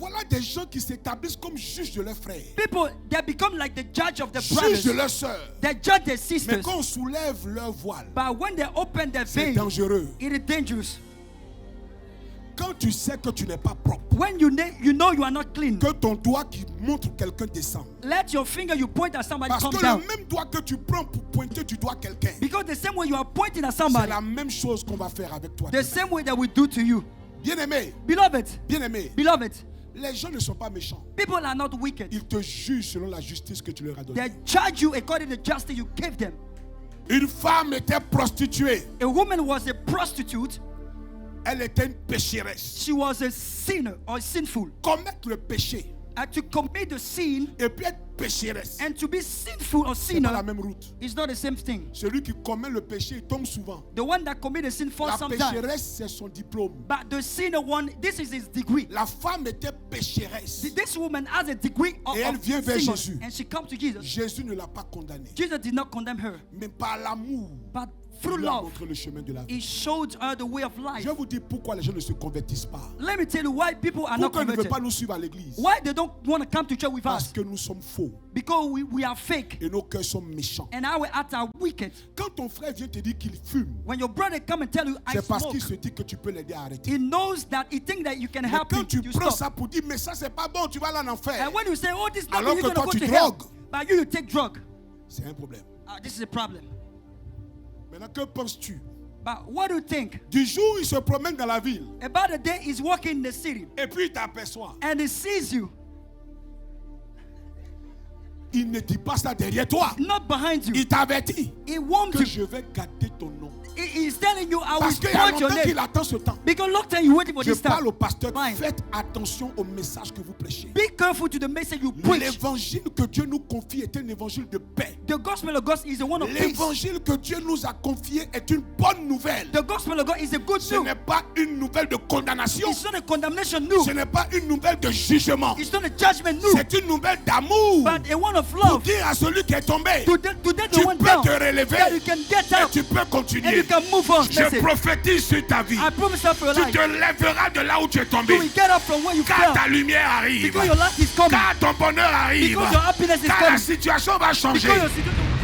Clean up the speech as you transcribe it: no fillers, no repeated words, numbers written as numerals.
Voilà des gens qui s'établissent comme juges de leurs frères. People, they become like the judge of the Juges brothers. de leurs sœurs. They judge their Mais sisters. quand on soulève leur voile, But when they open their c'est veil, dangereux. it is dangerous. Quand tu sais que tu n'es pas propre, When you know you are not clean, que ton doigt qui montre quelqu'un descend. let your finger you point at somebody Parce come que down. le même doigt que tu prends pour pointer du doigt quelqu'un, Because the same way you are pointing at c'est somebody, la même chose qu'on va faire avec toi. the same way that we do to you. Bien-aimé, Beloved, bien-aimé, beloved, les gens ne sont pas méchants. people are not wicked. Ils te jugent selon la justice que tu leur as donnée. They judge you according to the justice you gave them. Une femme était prostituée. A woman was a prostitute. Elle était une pécheresse. She was a sinner or sinful. Commettre le péché And to commit the sin et puis être pécheresse, and to be sinful or c'est pas la sinner même route. is not the same thing. Celui qui commet le péché, il tombe souvent. The one that commit a sin falls La sometimes. pécheresse, c'est son diplôme. But the sinner one, this is his degree. La femme était pécheresse. This woman has a degree of, Et elle vient vers sinner, Jésus. and she comes to Jesus. Jésus ne l'a pas condamnée. Jesus did not condemn her, Mais par l'amour, but il through lui a love, montré le chemin de la vie. he showed her the way of life. Je vais vous dire pourquoi les gens ne se convertissent pas. Let me tell you why people are not Pourquoi ils ne veulent converted. pas nous suivre à l'église? Why they don't want to come to church with Parce us? que nous sommes faux Because we are fake et nos cœurs sont méchants. and our hearts are wicked. Quand ton frère vient te dire qu'il fume, When your brother come and tell you I c'est parce smoke, qu'il se dit que tu peux l'aider à arrêter. he knows that he thinks that you can Mais help him. quand tu You prends stop. ça pour dire mais ça c'est pas bon, tu vas aller en enfer, And when you say, oh, this is not alors really que going to toi go tu to hell, drogues, but you take drug, c'est un problème. this is a problem. Maintenant que penses-tu? But what do you think? Du jour où il se promène dans la ville About the day he's walking in the city et puis il t'aperçoit, and he sees you, il ne dit pas ça derrière toi. not behind you. Il t'avertit He warns que you. je vais garder ton nom. He's telling you, I will Parce qu'il y a point your longtemps qu'il name. attend ce temps. Because long time you waiting for Je this time. parle au pasteur, Fine. faites attention au message que vous prêchez. Be careful to the message you preach. L'évangile que Dieu nous confie est un évangile de paix. The gospel of God is the one of peace. L'évangile que Dieu nous a confié est une bonne nouvelle. The gospel of God is a good Ce news. n'est pas une nouvelle de condamnation. It's not a condemnation news. Ce n'est pas une nouvelle de jugement. It's not a judgment news. C'est une nouvelle d'amour. But a one of Pour love. dire à celui qui est tombé, To that tu the one peux down. te relever That you can get et up tu peux and continuer. you can move on. Je prophétise sur ta vie. I promise you for your Tu life. te lèveras de là où tu es You tombé. will get up from where you Car fell. ta lumière arrive. Because your life is coming. Car ton bonheur arrive. Because your happiness is Car la coming. situation va changer. Because your situation